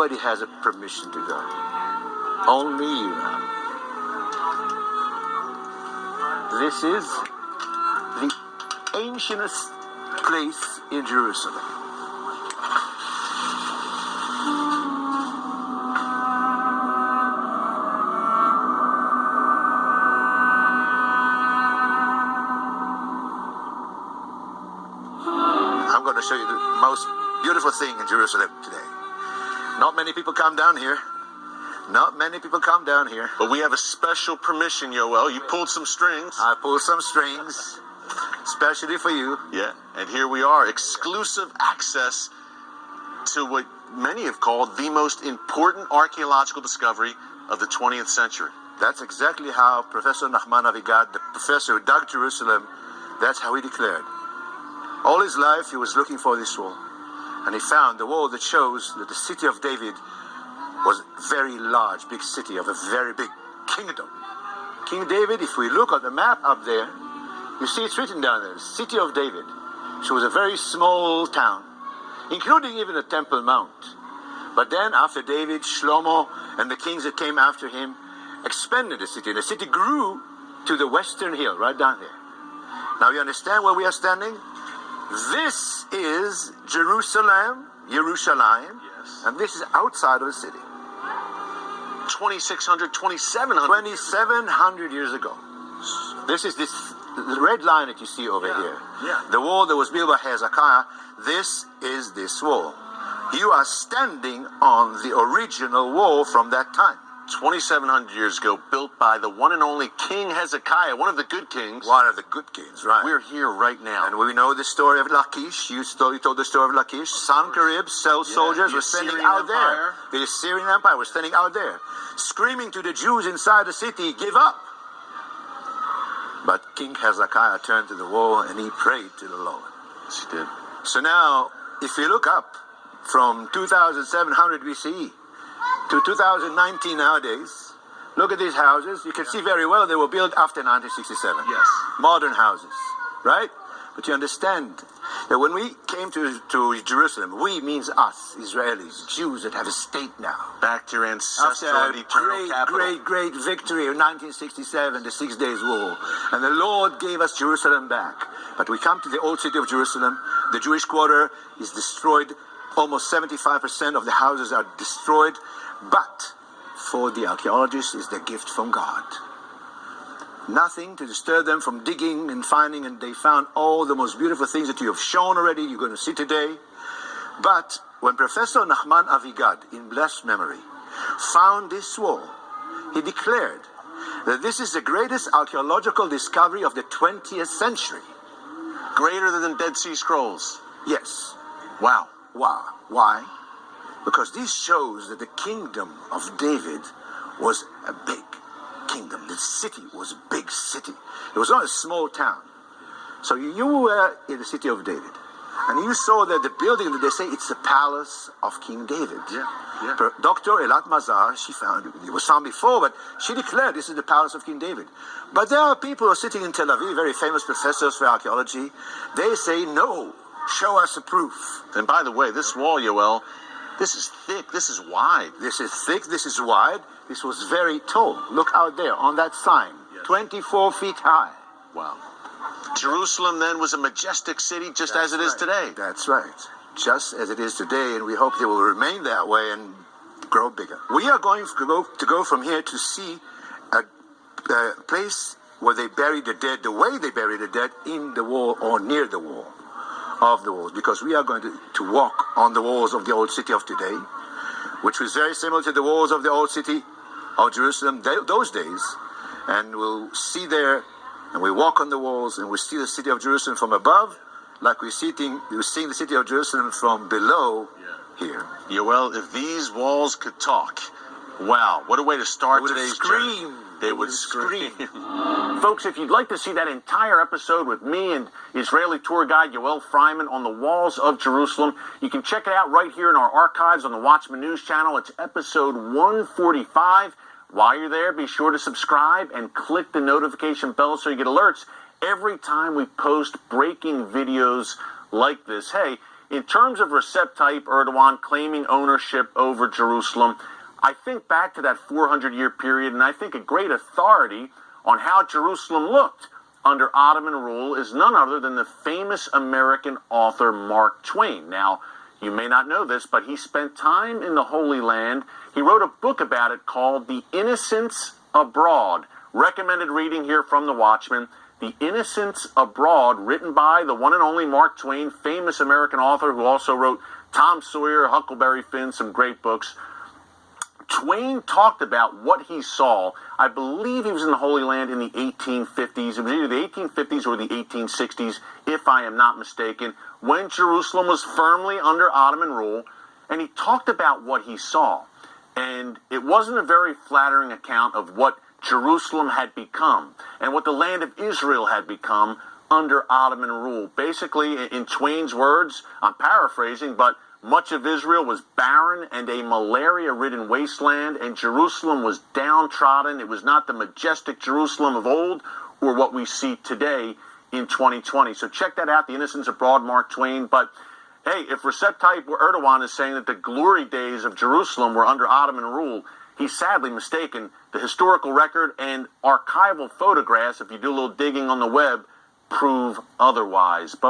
Nobody has a permission to go. Only you now. This is the ancientest place in Jerusalem. I'm going to show you the most beautiful thing in Jerusalem today. Not many people come down here. Not many people come down here. But we have a special permission, Yoel. You pulled some strings. I pulled some strings, especially for you. Yeah, and here we are. Exclusive access to what many have called the most important archaeological discovery of the 20th century. That's exactly how Professor Nachman Avigad, the professor who dug Jerusalem, that's how he declared. All his life he was looking for this wall. And he found the wall that shows that the city of David was a very large, big city of a very big kingdom. King David, if we look at the map up there, you see it's written down there, City of David. She was a very small town, including even a Temple Mount. But then after David, Shlomo and the kings that came after him expanded the city. The city grew to the western hill, right down there. Now you understand where we are standing? This is Jerusalem, Yerushalayim, Yes. and this is outside of the city. 2,600, 2,700. 2,700 years ago. This is the red line that you see over here. Yeah. The wall that was built by Hezekiah. This is this wall. You are standing on the original wall from that time. 2,700 years ago, built by the one and only King Hezekiah, one of the good kings. One of the good kings, right? We're here right now. And we know the story of Lachish. You told the story of Lachish. Sancherib, soldiers the were standing Assyrian out Empire. there. The Assyrian Empire was standing out there, screaming to the Jews inside the city, give up. But King Hezekiah turned to the wall and he prayed to the Lord. Yes, he did. So now, if you look up from 2,700 BCE to 2019 nowadays, look at these houses. You can see very well they were built after 1967. Yes. Modern houses, right? But you understand that when we came to Jerusalem, we means us, Israelis, Jews that have a state now. Back to your ancestral and After eternal a capital. great victory in 1967, the 6 Days War. And the Lord gave us Jerusalem back. But we come to the old city of Jerusalem. The Jewish quarter is destroyed. Almost 75% of the houses are destroyed. But for the archaeologists, it's the gift from God. Nothing to disturb them from digging and finding, and they found all the most beautiful things that you have shown already, you're going to see today. But when Professor Nachman Avigad, in blessed memory, found this wall, he declared that this is the greatest archaeological discovery of the 20th century. Greater than Dead Sea Scrolls. Yes. Wow. Wow. Why? Because this shows that the kingdom of David was a big kingdom. The city was a big city. It was not a small town. So you were in the city of David. And you saw that the building that they say it's the palace of King David. Yeah. Dr. Elat Mazar, she found it was found before, but she declared this is the palace of King David. But there are people who are sitting in Tel Aviv, very famous professors for archaeology. They say, no, show us a proof. And by the way, this wall, Yoel, this is thick, this is wide. This is thick, this is wide, this was very tall. Look out there on that sign, Yes. 24 feet high. Wow. Jerusalem then was a majestic city just as it is today. That's right. Just as it is today, and we hope they will remain that way and grow bigger. We are going to go from here to see a place where they bury the dead, the way they bury the dead, in the wall or near the wall of the walls, because we are going to walk on the walls of the old city of today, which was very similar to the walls of the old city of Jerusalem those days, and we'll see there, and we walk on the walls, and we see the city of Jerusalem from above, like we're seeing the city of Jerusalem from below here. Yoel, if these walls could talk, wow, what a way to start today's journey. They would scream. Folks, if you'd like to see that entire episode with me and Israeli tour guide Yoel Freiman on the walls of Jerusalem, you can check it out right here in our archives on the Watchman News channel. It's episode 145. While you're there, be sure to subscribe and click the notification bell so you get alerts every time we post breaking videos like this. Hey, in terms of Recep Tayyip Erdogan claiming ownership over Jerusalem, I think back to that 400-year period, and I think a great authority on how Jerusalem looked under Ottoman rule is none other than the famous American author Mark Twain. Now, you may not know this, but he spent time in the Holy Land. He wrote a book about it called The Innocents Abroad. Recommended reading here from the Watchman. The Innocents Abroad, written by the one and only Mark Twain, famous American author who also wrote Tom Sawyer, Huckleberry Finn, some great books. Twain talked about what he saw. I believe he was in the Holy Land in the 1850s. It was either the 1850s or the 1860s, if I am not mistaken, when Jerusalem was firmly under Ottoman rule. And he talked about what he saw. And it wasn't a very flattering account of what Jerusalem had become and what the land of Israel had become under Ottoman rule. Basically, in Twain's words, I'm paraphrasing, but much of Israel was barren and a malaria-ridden wasteland, and Jerusalem was downtrodden. It was not the majestic Jerusalem of old or what we see today in 2020. So check that out, The Innocents Abroad, Mark Twain. But hey, if Recep Tayyip Erdogan is saying that the glory days of Jerusalem were under Ottoman rule, he's sadly mistaken. The historical record and archival photographs, if you do a little digging on the web, prove otherwise. But